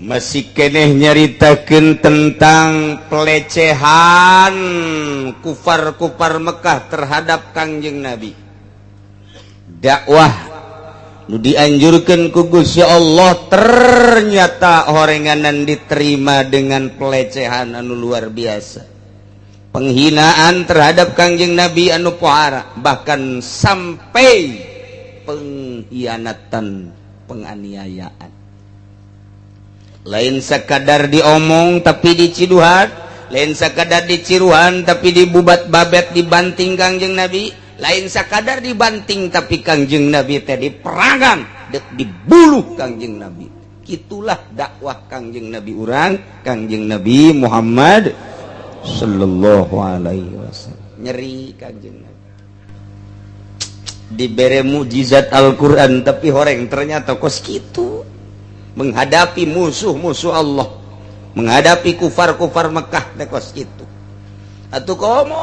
masih keneh nyaritakeun tentang pelecehan kufar-kufar Mekah terhadap Kangjeng Nabi. Dakwah nu dianjurkan ku Gusti Allah ternyata horenganan diterima dengan pelecehan anu luar biasa. Penghinaan terhadap Kangjeng Nabi anu pohara, bahkan sampai pengkhianatan, penganiayaan. Lain sekadar diomong tapi diciduhan, lain sekadar diciruhan tapi dibubat babet dibanting Kangjeng Nabi, lain sekadar dibanting tapi Kangjeng Nabi teh diperangan dek dibuluh Kangjeng Nabi. Itulah dakwah Kangjeng Nabi urang, Kangjeng Nabi Muhammad sallallahu alaihi wasallam. Nyeri Kangjeng Nabi dibere mukjizat Al-Qur'an tapi horeng ternyata kos kitu menghadapi musuh-musuh Allah, menghadapi kufar-kufar Mekah tekos gitu. Atuh komo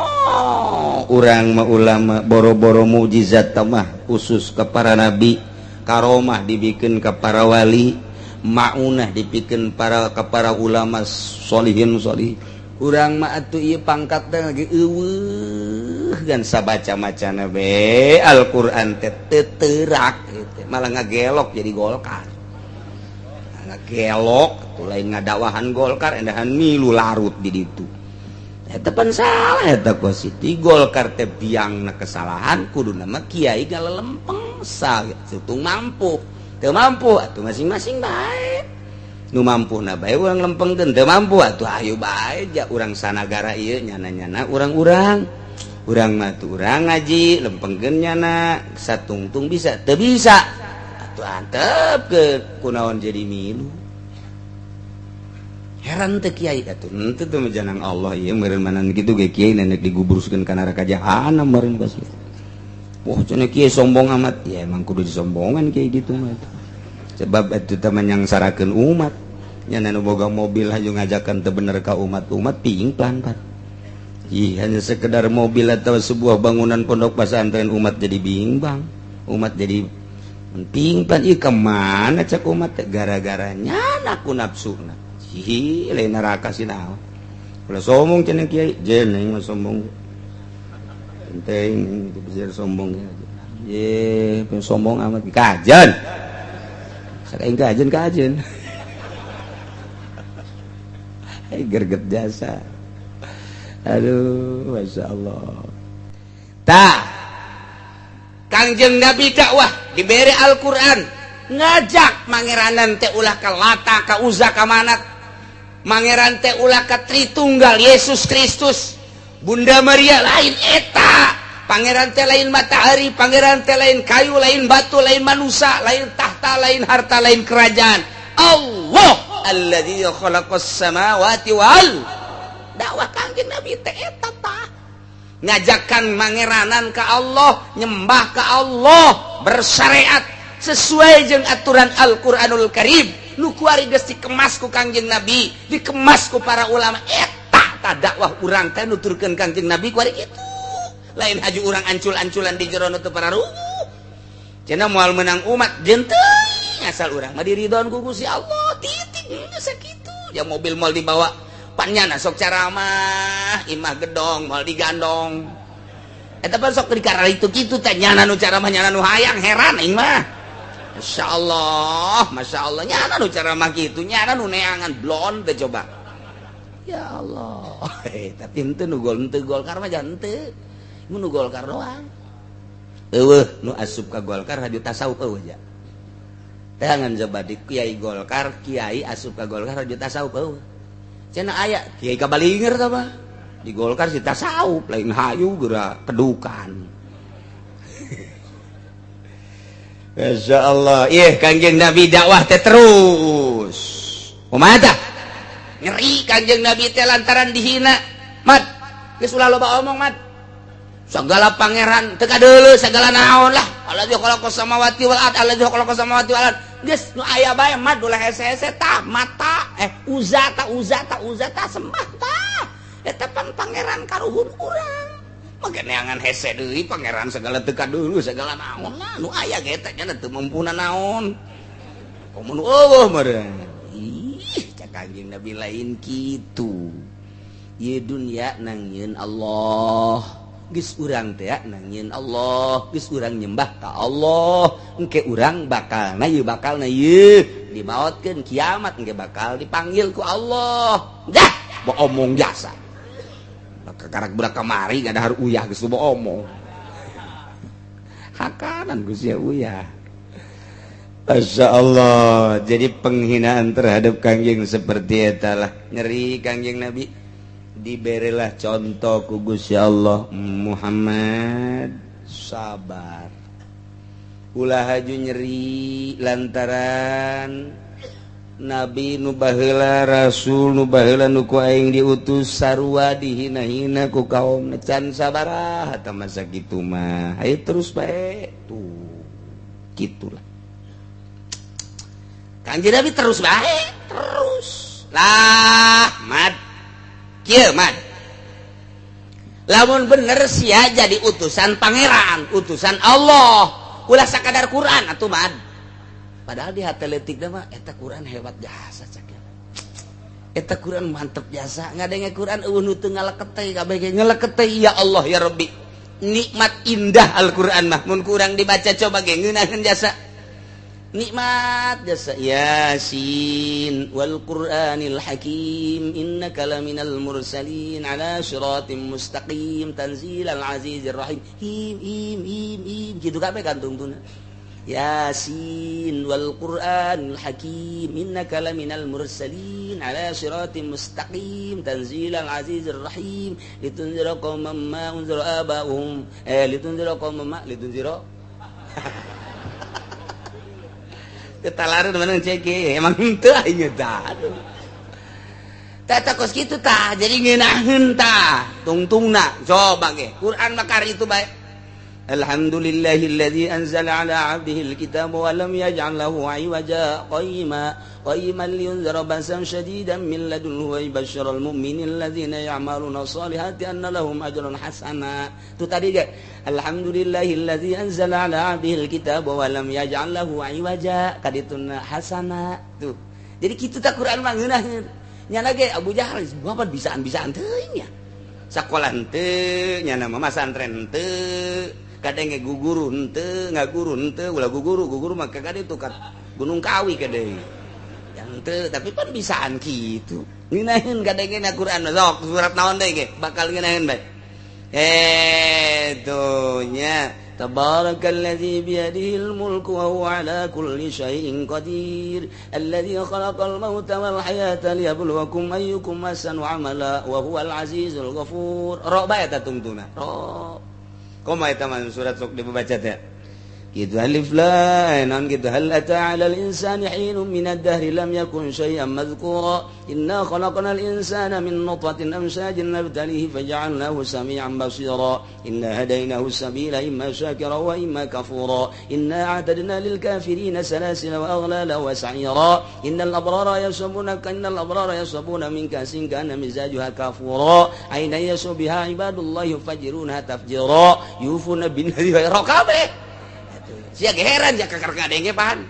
urang mah ulama boro-boro mukjizat mah khusus ke para nabi, karomah dibikin ke para wali, maunah dibikin ke para ulama solihin solih. Urang mah atuh ieu pangkatna lagi eueuh gan sabaca macana be Al-Qur'an teh teuterak gitu. Malah ngagelok jadi Golkar. Gelok tuh lain ngadakwahan Golkar endahan milu larut di ditu. Eta pan salah eta kositi Golkar teh biangna kesalahan kudu nama kiai galelempeng sa gitu mampu. Teu mampu atuh masing-masing bae. Nu mampuna bae urang lempengkeun, teu mampu atuh ayo bae ja urang sanagara ieu nyana-nyana urang-urang. Urang mah tuh urang ngaji lempengkeun nyana satungtung bisa, teu bisa. Antep ke kunaon jadi milu heran teh kiai atuh henteu teh janang Allah ieu meureun manan kitu ge kiai nenek diguburuskeun ka neraka jahanam meureun bos. Wah cenah kiai sombong amat ya emang kudu disombongan kiai gitu mah. Sebab atuh teh menyangsarakeun umat nya nu boga mobil haju ngajakan teu bener ka umat piing plan-plan. Ih hanya sekedar mobil atau sebuah bangunan pondok pesantren umat jadi bimbang, umat jadi pingpan ieu kemana cak umat gara-garanya aku nafsuna hi lain neraka sinaon ulah sombong cenah kiai jeneng mah sombong penting bisa sombong ye sombong amat kajen sakaing kajen gerget jasa aduh masya Allah tah Kangjeng Nabi dakwah diberi Al-Quran ngajak mangeranan teh ulah ka Lata ka Uzza ka Manat, mangeran teh ulah ka Tritunggal Yesus Kristus, Bunda Maria lain eta, pangeran teh lain matahari, pangeran teh lain kayu, lain batu, lain manusia, lain tahta, lain harta, lain kerajaan. Allah alladzi khalaqas samawati wal. Dakwah Kangjeng Nabi teh eta tah ngajakan mangeranan ke Allah, nyembah ke Allah, bersyariat sesuai jeung aturan Al-Qur'anul Karim nu kuari geus dikemas ku Kangjeng Nabi, dikemas ku para ulama. Eta tah dakwah urang teh nuturkeun Kangjeng Nabi kuari kitu. Lain haju urang ancul-anculan di jero nu teu pararuh. Cenah moal menang umat jenteng asal urang mah diridon ku Gusti Allah, titik geus sakitu. Ya mobil moal dibawa pannyana sok caramah imah gedong mal digandong eta pan sok dikara itu kitu teh nyana nu caramah nyana nu hayang heran aing mah masyaallah nyana nu caramah kitu nyana nu neangan blon teh coba ya Allah tapi henteu nu Golkar mah jangan henteu nu Golkar doang eueuh nu asup ka Golkar haju tasawuf eueuh ja teh ngan coba di kiai Golkar kiai asup ka Golkar haju tasawuf eueuh cenah aya kiai kabalinger tah mah di Golkar si tasawuf lain hayu geura kedukan. Masya Allah ieu Kangjeng Nabi dakwah teh terus kumaha tah ngeri Kangjeng Nabi teh lantaran dihina mat geus ulah loba omong mat segala pangeran teu kadeuleu segala naon lah alladzi khalaqas samawati wal ard alladzi khalaqas samawati wal ard geus nu aya bae mah ulah hese-hese tah mata Uzza tah sembah tah eta pan pangeran karuhun urang mangke neangan hese deui pangeran segala teu kadeuleu segala naon lah nu aya ge eta nya teu mumpuna naon komo nu eueuh meureun Nabi lain gitu ye dunya nangieun Allah geus urang teh nangieun Allah geus urang nyembah ka Allah engke urang bakalna ye dimaotkeun kiamat engke bakal dipanggil ku Allah dah omong biasa karak budak kamari gadahar uyah geus omong hakanan geus ya uyah. Masya Allah, jadi penghinaan terhadap Kangjeng seperti etalah nyeri Kangjeng Nabi diberilah contoh ku Gusti Allah Muhammad sabar ulah haju nyeri lantaran Nabi nu baheula Rasul nu baheula nu ku aing diutus sarua dihina-hina ku kaum can sabaraha eta masa kitu mah hayu terus bae tuh gitulah Kanjeng Nabi terus baik, terus. Lah, Mad. Kieu, Mad. Lamun bener sia jadi utusan pangeran, utusan Allah. Ulah sakadar Quran atuh, Mad. Padahal di hateletik mah eta Quran hebat jasa cak. Eta Quran mantep jasa. Ngadenge Quran eueuh nu teu ngaleket teh kabeh ngaleket teh ya Allah ya Rabbi. Nikmat indah Al-Qur'an mah mun kurang dibaca coba ge ngeunaheun jasa. Nikmat jasa Yasin wal Qur'anil Hakim innaka laminal mursalin ala siratim mustaqim tanzilal azizir rahim him kitu kabeh kantungtuna Yasin wal Qur'anil Hakim innaka laminal mursalin ala siratim mustaqim tanzilal azizir rahim litunzira qauman ma unzira abahum litunzira qauman ma litunzira ketalaran mana cek emang henteu aing tah aduh tata kos kitu tah jadi ngeunaheun tah tungtungna coba ge Quran makar itu bae alhamdulillahilladzi anzala ala 'abdihi alkitaba wa lam yaj'al lahu 'iwaja qayyiman liyunzira ba'san shadidan min ladunhu wa yubashshiral mu'minina alladzina ya'maluna shalihati anna lahum ajran hasana tu tadi ge alhamdulillahilladzi anzala ala 'abdihi alkitaba wa lam yaj'al lahu 'iwaja kadituna hasana tuh jadi kitu tah Quran mah ngeunaheun nya ge Abu Jahal babat bisaan-bisaan teuing nya sakola henteu nya nama masantren henteu kadenge guguru henteu ngaguru henteu ulah guguru mah kade itu kat Gunung Kawi kade yang henteu tapi pan bisaan kitu ngeunaheun kadenge na Quran sok surat naon deui ge bakal ngeunaheun bae nya tabarakalladzi biyadihil mulku wa huwa ala kulli syai'in qadir alladzi khalaqal mauta wal hayata liyabluwakum ayyukum ahsanu amala wa huwal azizul ghafur ro bae ta tungtuna ro komaha eta mah surat sok dibaca teh kitu alif lam gitu hal ata 'alal insani hinun minad dahri lam yakun syai'an madhkura inna khalaqnal insana min nutfatin amshajin nabtalihi faj'alnahu sami'an basira inna hadaynahu sabila imma syakira wa imma kafura inna a'tadna lil kafirina salasila wa aghlala wa sa'ira innal abrara yasabuna min kasin kana mizajuha kafura aina yasubiha ibadullahi yufajiruna tafjira yufuna bin kabeh sia ge heran ya kakar ngadenge pahan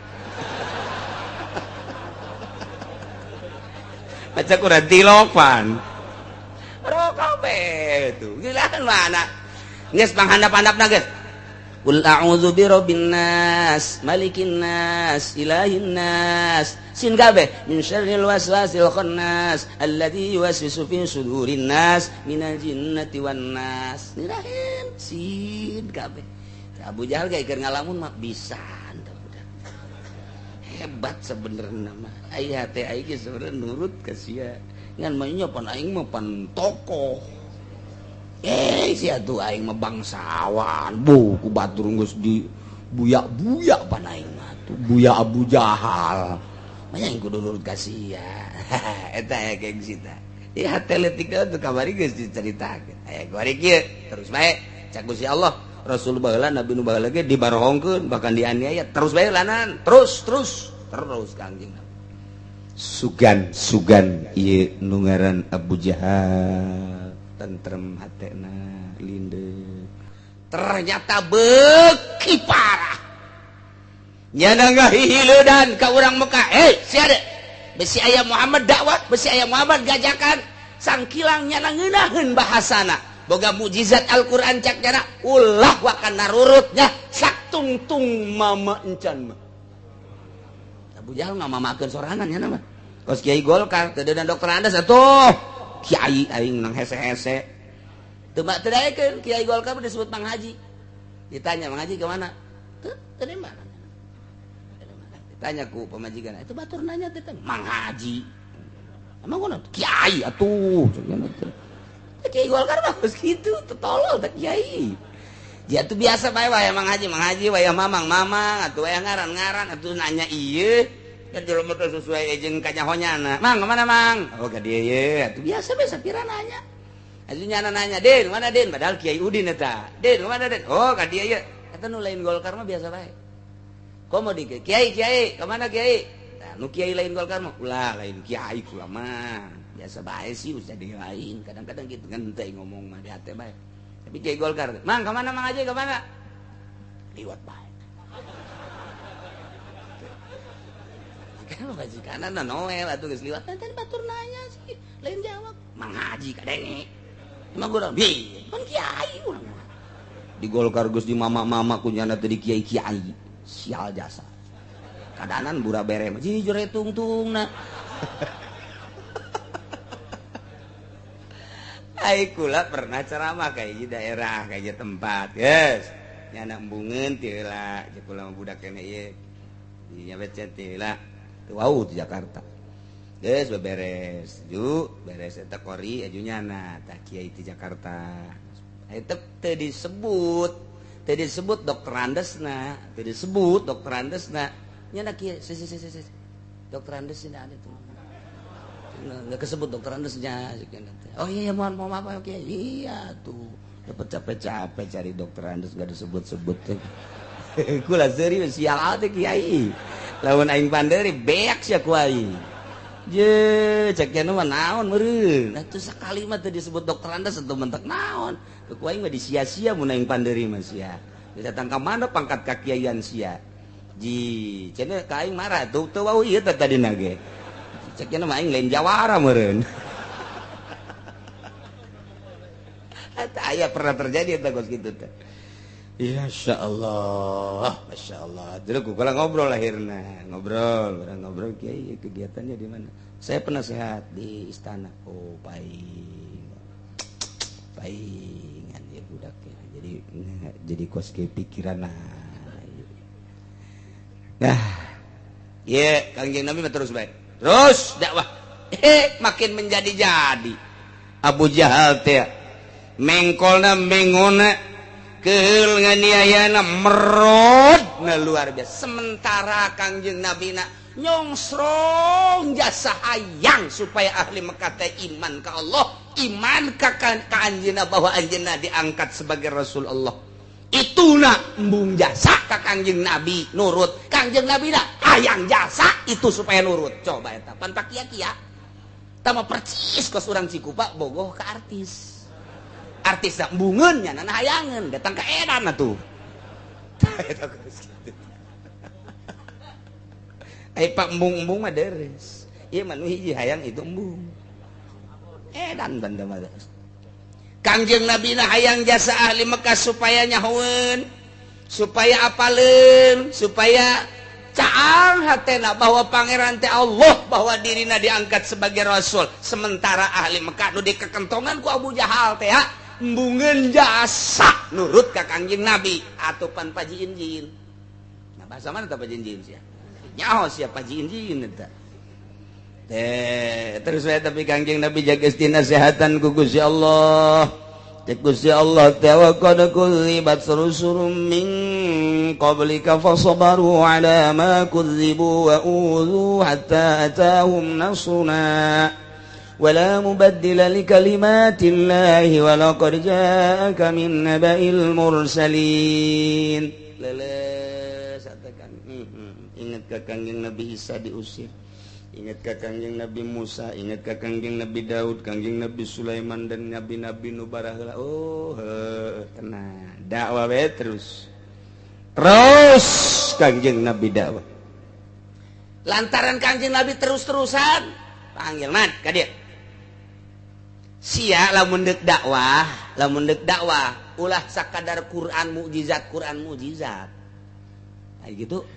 baca Quran tilopan ro kabeh tuh gilaan mana geus panghandap-handapna geus qul a'udzu birabbin nas malikin nas ilahin nas sin kabeh min syarril waswasil khannas alladzi yuwaswisu fi sudurin nas minal jinnati wan nas nirahin sin kabeh Abu Jahal kayak keur ngalamun mah bisa hebat sebenarnya mah aya teh aing ge sebenarnya nurut ka sia ngan mah nya pan aing mah pan tokoh sia tuh aing mah bangsawan ku batur geus di buyak-buyak pan aing mah tuh buyak Abu Jahal mah aing kudu nurut ka sia eta aya kayak gitu ya teletik tuh kamari geus diceritakeun aya kamari kieu terus bae cak Gusti Allah Rasul baheula Nabi nu baheula ge dibarongkeun bahkan dianiaya terus bae lanan terus Kangjeng sugan ieu nu ngaran Abu Jahal tentrem hatena lindeu ternyata beuki parah nyana ngahihileudan ka urang Mekah sia de besi aya Muhammad dakwah, besi aya Muhammad gajakan, sangkilangnya ngeunaheun bahasana. Boga mukjizat Al-Qur'an cak jana ulah wakan narurutnya sak tungtung mama encan mah. Abu Jahal mah mamakeun sorangan nya mah. Kos Kiai Golkar teu dan dokter Andes atuh. Kiai aing nang hese-hese. Teu teu daekeun Kiai Golkar disebut Mang Haji. Ditanya Mang Haji ke mana? Teu dari mana? Ditanya ku pemajikan, itu batur nanya teh Mang Haji. Emang kono Kiai atuh. Kiai Golkar bagus gitu, tolol tak Kiai. Dia tuh biasa bae Mang Haji, wayah mamang atuh wayah ngaran atuh nanya ieu. Kan jelema teh sesuai jeung kanyahonyana. Mang, kemana Mang? Oh ka dieu ye, atuh biasa pira nanya. Atuh nyana nanya, "Den, mana Den?" Padahal Kiai Udin eta. "Den, kemana Den?" Oh ka dieu ye. Eta nu lain Golkar mah biasa bae. Komo di Kiai, kemana Kiai? Nah, nu Kiai lain Golkar mah ulah lain Kiai kula mah. Biasa bae sih usah di lain. Kadang-kadang gitu kan teh ngomong mah di hate bae. Tapi Kiai Golkar, "Mang, kemana Mang Haji? Kemana?" Liwat bae. Kan majikanan na Noel atuh geus liwat. Tadi batur nanya sih, lain jawab. Mang Haji kadenge. Emang gua bi, kan Kiai urang mah. Di Golkar geus di mama-mama kunyana teh di Kiai. Sial jasa. Kadanan bura bere mah jujur tungtungna. Ai kula pernah ceramah kayak di daerah kayak tempat, guys. Nya embungeun teh heula, jeung kula budak kene ieu. Di nyabet teh heula. Teu wau di Jakarta. Geus beberes, ju beres eta kori aju nyana tah kiai di Jakarta. Eta teu disebut dokter Andesna, teu disebut dokter Andesna. Nyana kieu, dokter Andes ini ada tuh. Nggak kesebut dokter Andesnya. Oh iya mohon maaf oke iya tuh dapat capek-capek cari dokter Andes nggak disebut-sebut. Kula serius sial teh kiai. Lawan aing panderi beak sia ku aing. Je cek anu mah naon meureun. Atuh sakali mah teu disebut dokter Andes atuh mentek naon. Ku aing mah disia-sia mun aing panderi mah sia. Datang ka mana pangkat kakiaian sia. Ji cenah ka aing marah tuh teu wau ieu teh tadina ge. Cek anu mah aing lain jawara meureun. Eta aya pernah terjadi eta kos kitu teh. Masya Allah. Jadi kalau ngobrol lahirnya, ngobrol kiai kegiatannya di mana? Saya penasehat di istana. Oh paingan ya budaknya. Jadi kos ke pikiran nah, ya Kangjeng Nabi terus baik. Terus dakwah. Makin menjadi-jadi. Abu Jahal teh mengkolna mengona keul nganiayana merod na luar biasa. Sementara Kangjeng Nabi na nyongsrong jasa hayang supaya ahli Mekah teh iman ka Allah, iman ka anjeunna bahwa anjeunna diangkat sebagai Rasul Allah. Ituna embung jasa ka Kangjeng Nabi nurut. Kangjeng Nabi na hayang jasa itu supaya nurut. Coba eta pan pakia-kia. Tama percis kos urang Cikupa bogoh ka artis. Artis tak embungeun nya nana hayangeun datang ke edan atuh. Ai pak embung-embung mah deres. Ieu mah nu hiji hayang itu embung. Edan banda mah. Kangjeng Nabi na hayang jasa ahli Mekah supaya nyahoeun, supaya apaleun, supaya caang hatena bahwa pangeran teh Allah, bahwa dirina diangkat sebagai rasul. Sementara ahli Mekah nu dikekentongan ku Abu Jahal teh embungeun jasa nurut ka Kangjeng Nabi atupan Paji Injin. Nah bahasa mana teh Paji Injin sia? Nyaho sia Paji Injin eta. Terus saya tapi Kangjeng Nabi jaga nasihatan ku Gusti Allah. Gusti Allah teh wa qad kudzibat rusulun min qablika fasabaru ala ma kudzibu wa udhu hatta atahum nasruna. ولا مبدل لكلمات الله ولقد جاءك من نبأ المرسلين. Leles katakan ingat ka Kangjeng Nabi Isa diusir, ingat ka Kangjeng Nabi Musa, ingat ka Kangjeng Nabi Daud, Kangjeng Nabi Sulaiman dan nabi-nabi nu baraheula. Oh tenang dakwah terus Kangjeng Nabi dakwah. lantaran Kangjeng Nabi terus-terusan panggil mat ka dieu sia lamun deuk dakwah ulah sakadar Quran mukjizat nah gitu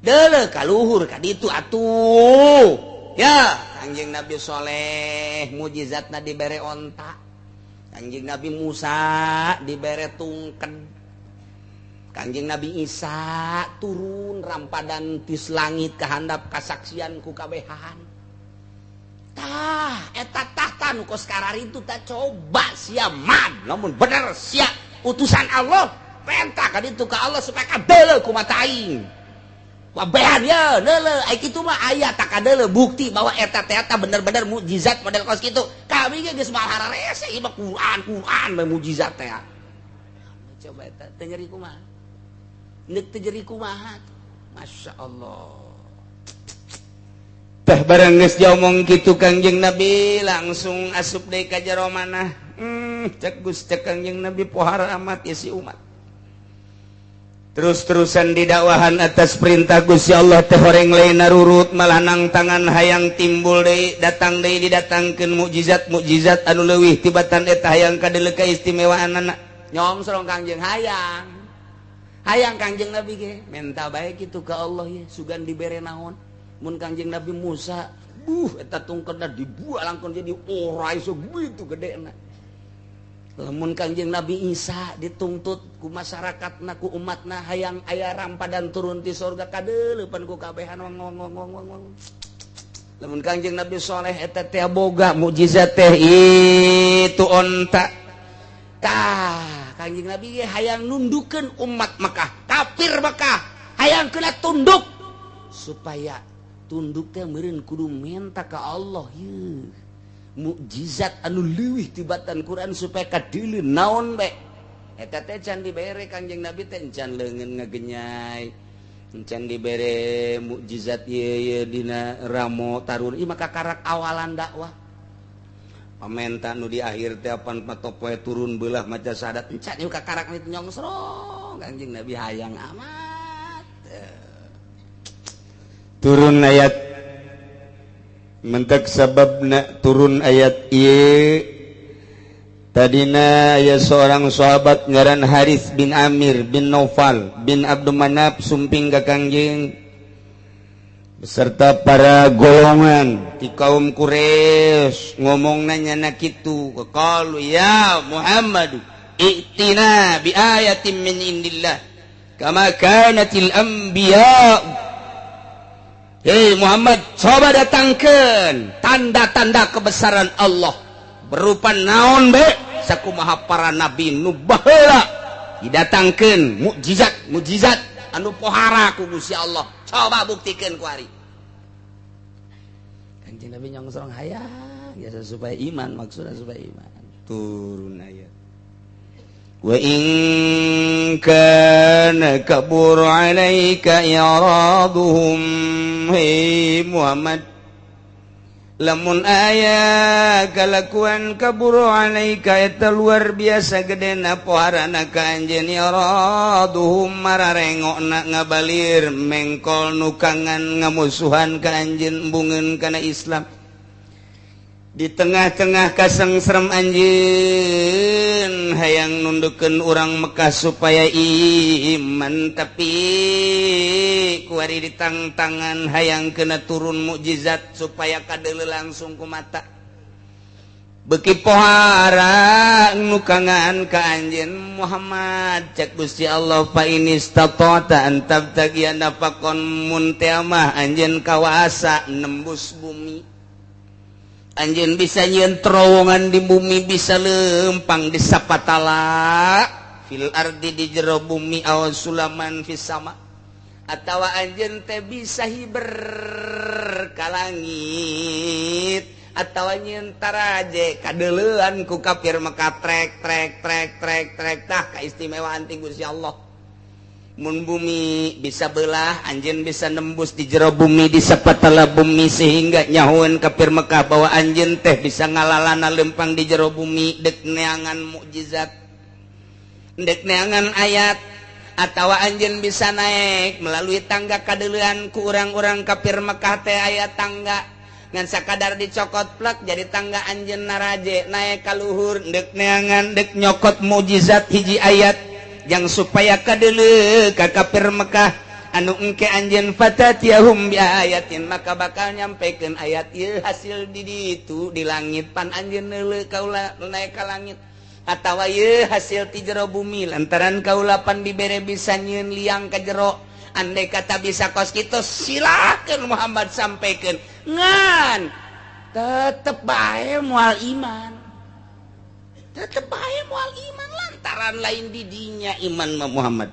deuleu ka luhur ka ditu atuh ya Kangjeng Nabi Soleh mukjizatna dibere onta Kangjeng Nabi Musa dibere tungked Kangjeng Nabi Isa turun rampadan tis langit kahandap kasaksian ku kabehan tah eta tahta nu kos kararitu tah coba sia man lamun bener sia utusan Allah perintah ka ditu ka Allah supaya kadeuleu ku mata aing kabehan ya deuleu ai kitu mah aya tak kadeuleu bukti bahwa eta teh bener-bener mukjizat model kos kitu kami ge geus mahara rese ieu mah Quran mukjizat teh coba eta teh nyeri kumaha neuk teh nyeri kumaha Masya Allah tah barang geus diomong kitu Kangjeng Nabi langsung asup deui ka jero manah cek Gus cek Kangjeng Nabi pohara amat ya si umat terus-terusan didakwahan atas perintah Gusti Allah teh horeng lain narurut malah nang tangan hayang timbul deui datang deui didatangkeun mukjizat anu leuwih tibatan eta hayang kadeuleu kaistimewaanna nyong sareng Kangjeng hayang Kangjeng Nabi ge menta bae kitu ka Allah ya sugan dibere naon mun Kangjeng Nabi Musa eta tungkedna dibuat langkon jadi orai segitu gedena lamun Kangjeng Nabi Isa dituntut ku masyarakatna ku umatna hayang aya rampadan turun ti surga kadeuleupan ku kabehan wong lamun Kangjeng Nabi Soleh eta teh boga mukjizat teh itu onta tah Kangjeng Nabi ge hayang nundukeun umat Mekah kafir Mekah hayang kena tunduk supaya tunduk teh meureun kudu menta ka Allah ye mukjizat anu leuwih tibatan Quran supaya kadeuleu naon bae eta teh can dibere Kangjeng Nabi teh can leungeun ngagenyai can dibere mukjizat ieu dina ramo tarun ieu mah kakarak awalan dakwah pamenta nu di akhir teh apan patopoe turun beulah maca syahadat can ieu kakarak nu nyongsrong Kangjeng Nabi hayang amat turun ayat mentek sababna turun ayat ieu tadina aya seorang sahabat ngaran Harits bin Amir bin Naufal bin Abdul Manaf sumping ka Kangjeng beserta para golongan di kaum Quraisy ngomong nanya kitu qalu ya Muhammad i'tina bi ayatin min indillah kama kanatil anbiya hei Muhammad, coba datangkan tanda-tanda kebesaran Allah berupa naon be sakumaha para nabi nu baheula didatangkeun mukjizat anu pohara ku Gusti Allah coba buktikeun ku ari Kanjeng Nabi nyongsrong hayang ya supaya iman maksudna supaya iman turun ayat wa in kana kabur alaika iraduhum hei Muhammad lamun aya kalakuan kabur alaika eta luar biasa gedena poharana ka anjeun iraduhum mararengokna ngabalir mengkol nukangan ngamusuhan ka anjeun embungeun kana Islam di tengah-tengah kasengsrem anjeun hayang nundukeun urang Mekah supaya iman tapi kuari ditangtangan hayang kena turun mukjizat supaya kadeuleu langsung ku mata beuki pohara nukangan ka anjeun Muhammad cek Gusti Allah fa inistata'ta an tabtaghi nafaqan muntiamah anjeun kawasa nembus bumi anjeun bisa nyieun terowongan di bumi bisa lempang di sapatala fil ardi di jero bumi aw sulaman fis sama atawa anjeun teh bisa hiber ka langit atawa nyieun taraje kadeuleuan ku kafir maka trek tah kaistimewaan ti Gusti Allah mun bumi bisa belah anjeun bisa nembus di jero bumi di sapatala bumi sehingga nyahoeun kafir Mekah bahwa anjeun teh bisa ngalalana lempang di jero bumi dek neangan mukjizat dek neangan ayat atawa anjeun bisa naik melalui tangga kadeulean ku urang-urang kafir Mekah teh aya tangga ngan sakadar dicokot plek jadi tangga anjeun naraje naik ka luhur deuk neangan deuk nyokot mukjizat hiji ayat yang supaya kadeuleu ka kafir Mekah anu engke anjeun fatatiyahum bi ayatin maka bakal nyampekeun ayat ieu hasil di ditu di langit pan anjeun neuleu kaula naik ka langit atawa ye hasil ti jero bumi lantaran kaula pan dibere bisa nyieun liang ka jero andai kata bisa kos kitu silakeun Muhammad sampaikan ngan tetep bae moal iman lantaran lain di dinya iman mah Muhammad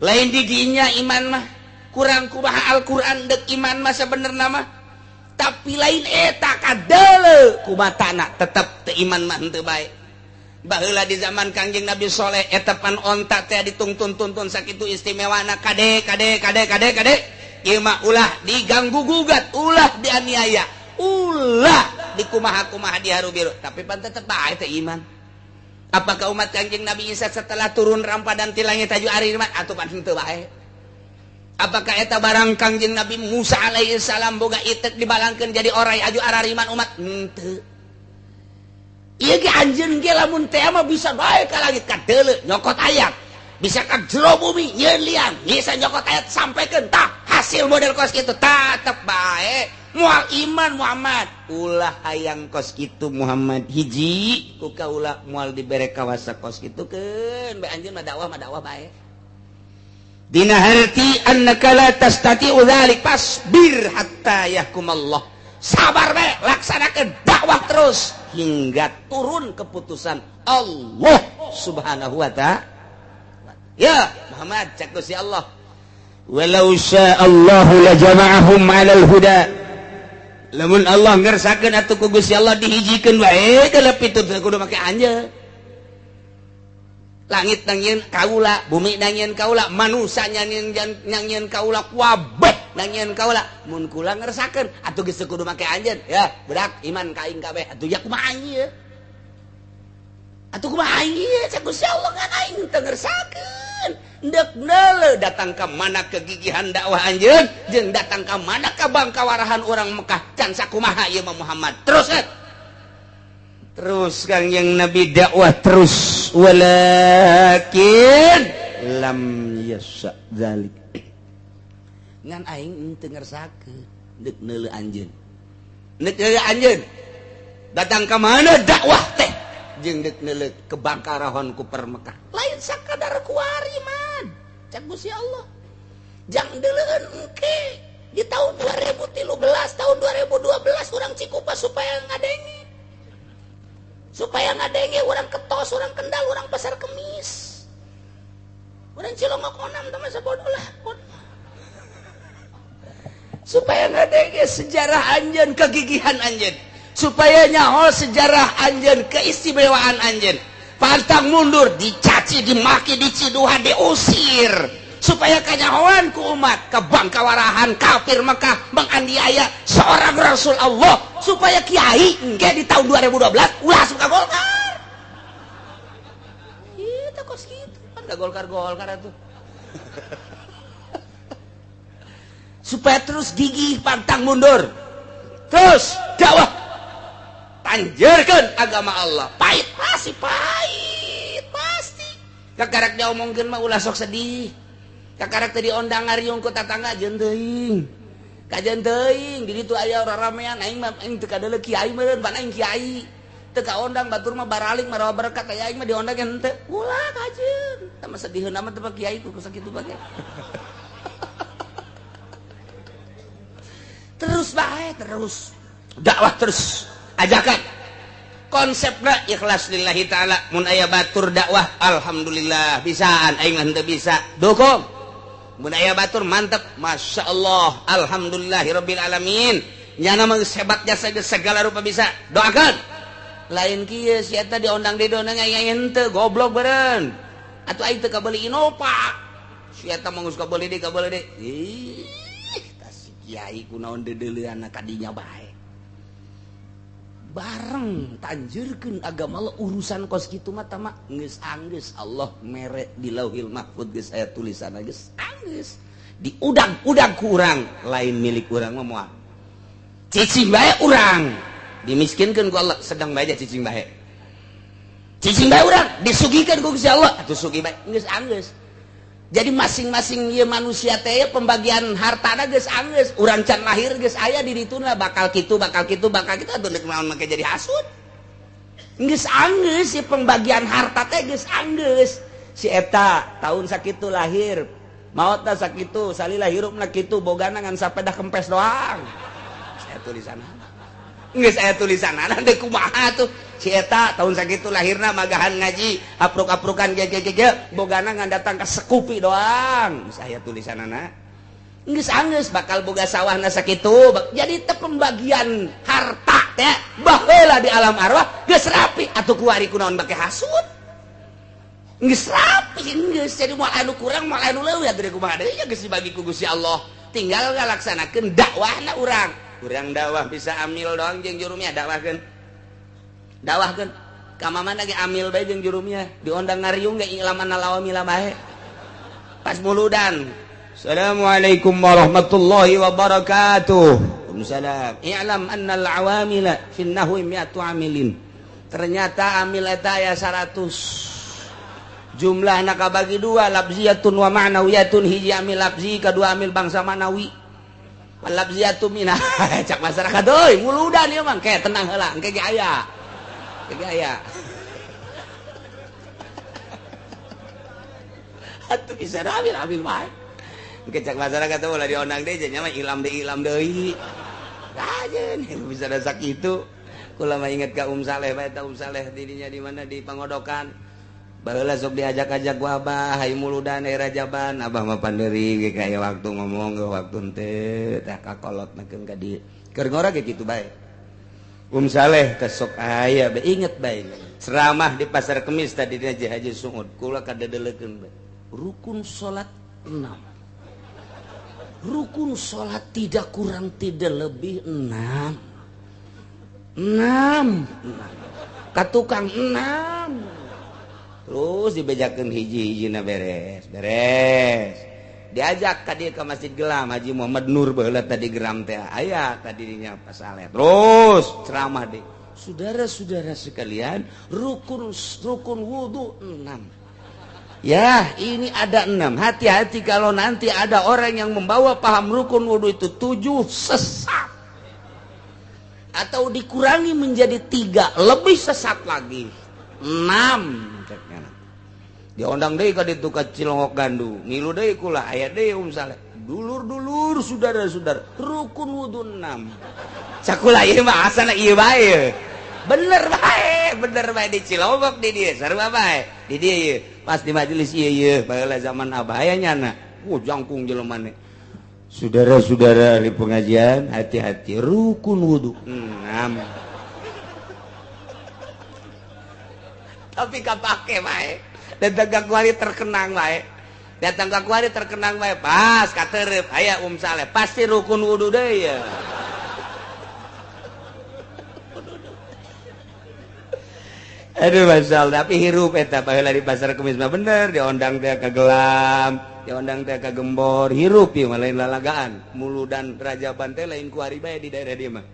lain di dinya iman mah kurang kumaha Al-Qur'an deuk iman mah sabenerna mah tapi lain eta kadeuleu kumatana tetep teu iman mah henteu bae. Baheula di zaman Kangjeng Nabi Soleh etapan onta teh dituntun-tuntun sakitu istimewana kade ieu mah ulah diganggu gugat ulah dianiaya ulah dikumaha-kumaha diharu-biru tapi pan tetep bae teh iman. Apakah umat Kangjeng Nabi Isa setelah turun rampadan ti langit taju ari mah atuh pan henteu bae. Apakah eta barang Kangjeng Nabi Musa alaihi salam boga itek dibalangkeun jadi orai aju arariman umat henteu. Iya ge anjeun ge lamun teh mah bisa bae ka langit kadeuleu nyokot ayat bisa ka jero bumi nyieun liang bisa nyokot ayat sampaikeun tah hasil model kos kitu tetep bae moal iman Muhammad ulah hayang kos kitu Muhammad hiji ku kaula moal dibere kawasa kos kitu keun bae anjeun mah dakwah bae dina harti annaka la tastati'u dzalik fasbir hatta yahkumallah sabar bae laksanakeun dakwah terus hingga turun keputusan Allah Subhanahu wa ta'ala. Ya Muhammad cek Gusti Allah. Walau sya'allahu la jama'ahum 'alal huda. Lamun Allah ngersakeun atuh ku Gusti Allah dihijikeun wae ka leupitud kudu make anjeun. Langit nangieun kaula, bumi nangieun kaula, manusia nangieun kaula, wabeh nangieun kaula. Mun kula ngersakeun atuh geus kudu make anjeun. Ya, budak iman ka aing kabeh. Atuh ya kumaha ieu? Atuh kumaha ieu? Cek Gusti Allah ngan aing teu ngersakeun. Deuk neuleuh datang ka mana kegigihan dakwah anjeun jeung datang ka mana kabangkawarahan urang Mekah can sakumaha ieu mah Muhammad. Terus Kangjeng Nabi dakwah terus walakin lam yasha dzalik ngan aing teu ngersakeun deuk neuleuh anjeun datang ka mana dakwah teh jeung deuk neuleuh kebangkarahan ku permekah lain sakadar kuari man cak Gusti Allah jang deuleueun engke di tahun 2013 tahun 2012 urang Cikupa supaya ngadenge orang Ketos, orang Kendal, orang Pasar Kemis, orang Cilongokonam teman sabodoh lah, supaya ngadenge sejarah anjeun, kegigihan anjeun, supaya nyaho sejarah anjeun, keistimewaan anjeun, pantang mundur, dicaci, dimaki, diciduhan, diusir. Supaya kanyahoan ku umat kebangkawarahan kafir Mekah menganiaya seorang Rasul Allah supaya kiai engke di tahun 2012 ulah suka Golkar itu kos gitu kan gak Golkar itu supaya terus gigih pantang mundur terus dakwah tanjurkeun agama Allah pahit pasti kakarak dia omongkeun mah ulah sok sedih kakarak tadi ondang ngariung ku tatangga jeung teuing kajen teuing di ditu aya raramean aing mah aing teu kadeuleu kiai meureun pan aing kiai teu kaondang batur mah baralik marawa berkat aya aing mah diondang henteu ulah kajeun tah mah sedihieun mah teu kiai ku sakitu bae terus bae terus dakwah terus ajakan konsepna ikhlas lillahi ta'ala mun aya batur dakwah alhamdulillah bisaan aing henteu bisa dukung mun aya batur mantep masya Allah alhamdulillahirabbil alamin nyana mah hebatnya segala rupa bisa doakan lain kieu si eta diondang di dona aya henteu goblok beureun atuh aing teu kabeuli inopak si eta mah geus kabeuli deui ih tah si kiai kunaon deuleuan ka dinya bae bareng tanjurkeun agama Allah urusan kos kitu mah tah mah geus anggeus Allah mere di Lauhil Mahfuz geus aya tulisanna geus anggeus diudang-udang ku urang lain milik urang mah moal cicing bae urang dimiskinkeun ku Allah sedang bae cicing bae urang disugikeun ku Gusti Allah atuh sugih bae geus anggeus. Jadi masing-masing ieu manusia teh pembagian hartana geus anggeus urang can lahir geus aya di dituna bakal kitu atuh deuk naon make jadi hasud geus anggeus si pembagian harta teh geus anggeus si eta tahun sakitu lahir maotna sakitu salila hirupna kitu bogana ngan sapeda kempes doang saya tulisanna geus aya tulisanna teh kumaha tuh si eta tahun sakitu lahirna magahan ngaji apruk-aprukan ge bogana ngan datang ke sekupi doang saya tulisanana geus anggeus bakal boga sawahna sakitu jadi teh pembagian harta teh baheula di alam arwah geus rapi atuh kuari kunaon bake hasud geus rapi geus jadi moal anu kurang moal anu leuwih atuh kumaha deui geus dibagi ku Gusti Allah tinggal ngalaksanakeun dakwahna urang dakwah bisa amil doang jeung jurumnya dakwahkeun ka mamana ge amil bae jeung jurumnya diondang ngariung ge ilaman lawamila bae pas muludan assalamualaikum warahmatullahi wabarakatuh waalaikumsalam i'lam annal awamila fin nahwi mi'atu amilin ternyata amil eta aya 100 jumlahna kabagi dua labziyatun wa ma'nawiyatun hiji amil labzi kadua amil bangsa manawi labziyatun minah cak masyarakat euy muludan ieu mah ke tenang heula engke ge aya atuh bisa ambil bae engke cak masyarakat teh ulah diondang deui nya mah ilam deui ajeun bisa da sakitu kula mah inget ka Saleh bae ta Saleh didinya di mana di Pangodokan baheula sok diajak-ajak ku Abah hayu muludan Rajaban Abah mah panderi ge kaya waktu ngomong ge waktu teu tah kakolotnakeun ka dieu keur ngora ge kitu bae Saleh kesok aya be inget bae ceramah di pasar Kemis tadi di Haji Sungud kula kadedelekeun bae rukun salat 6 rukun salat tidak kurang tidak lebih 6 ka tukang 6 terus dibejakeun hiji-hijina beres diajak ka dieu ka Masjid Gelam Haji Muhammad Nur baheula tadi geram teh aya tadi dinya pas saleh terus ceramah deui saudara-saudara sekalian rukun wudu 6 ya ini ada 6 hati-hati kalau nanti ada orang yang membawa paham rukun wudu itu 7 sesat atau dikurangi menjadi 3 lebih sesat lagi 6 diondang deui ka ditu ka Cilongok Gandu ngilu deui kula aya deui Saleh dulur-dulur saudara-saudara rukun wudu 6 cakula ieu mah asana ieu bae bener bae di Cilongok di dieu sarua bae di dieu ieu pas di majelis ieu baheula zaman Abah aya nyana jangkung jelema mane saudara-saudara di pengajian hati-hati rukun wudu 6 tapi kapake bae datang ka kuari terkenang bae pas katerep aya Saleh pasti rukun wudu deui ya aduh masyaallah tapi hirup eta baheula di pasar Kemis mah bener diondang teh ka Gelam diondang teh ka Gembor hirup ieu mah lain lalagaan muludan Rajaban teh lain kuari bae di daerah dieu mah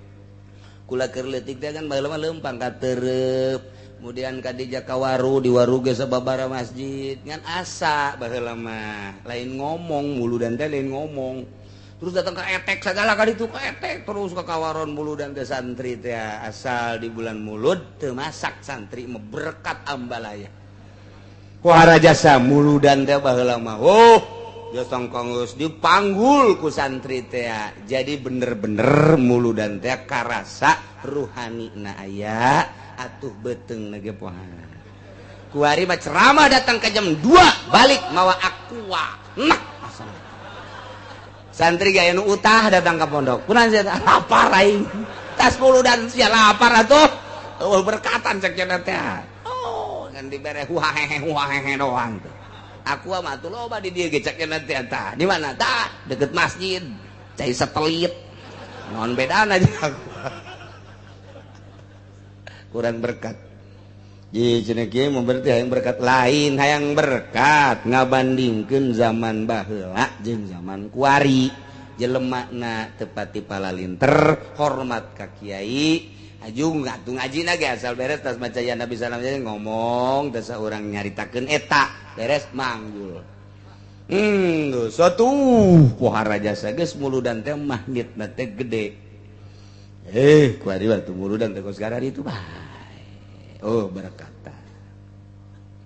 kula keur leutik teh kan baheula mah leumpang katerep kemudian kadija ka waru di waru ge sababara masjid ngan asa baheula mah lain ngomong muludan teh lain ngomong terus datang ka etek sagala ka ditu ka etek terus ka kawaron muludan teh santri teh asal di bulan mulud teu masak santri mah berkat ambalaya ku harajasa muludan teh baheula mah jasa geus dipanggul ku santri teh jadi bener-bener muludan teh karasa ruhanina aya atuh beteng nage poha kuari mah ceramah datang ke jam 2 balik mawa aqua nah santri gaya nu utah datang ke pondok kunaon sia lapar aing tas muludan sia lapar atuh berkatan cek cenah teh kan dibere huhahehe doang tuh aqua mah tuh loba di dieu ge cek cenah teh tah di mana tah deket masjid cai satelit naon bedana jeung kurang berkat berarti yang berkat lain hayang berkat ngabandingkeun zaman baheula jeung zaman kuari jelemakna tepati palalinter hormat ka kiai ajung ngatung ngaji ge asal beres tas maca ya Nabi sallallahu alaihi wasallam ngomong dasa urang nyaritakeun eta beres manggul suatu pohara jasa geus muludan teh magnetna teh gede kuari waktu muludan teh kos garari itu bae oh berkata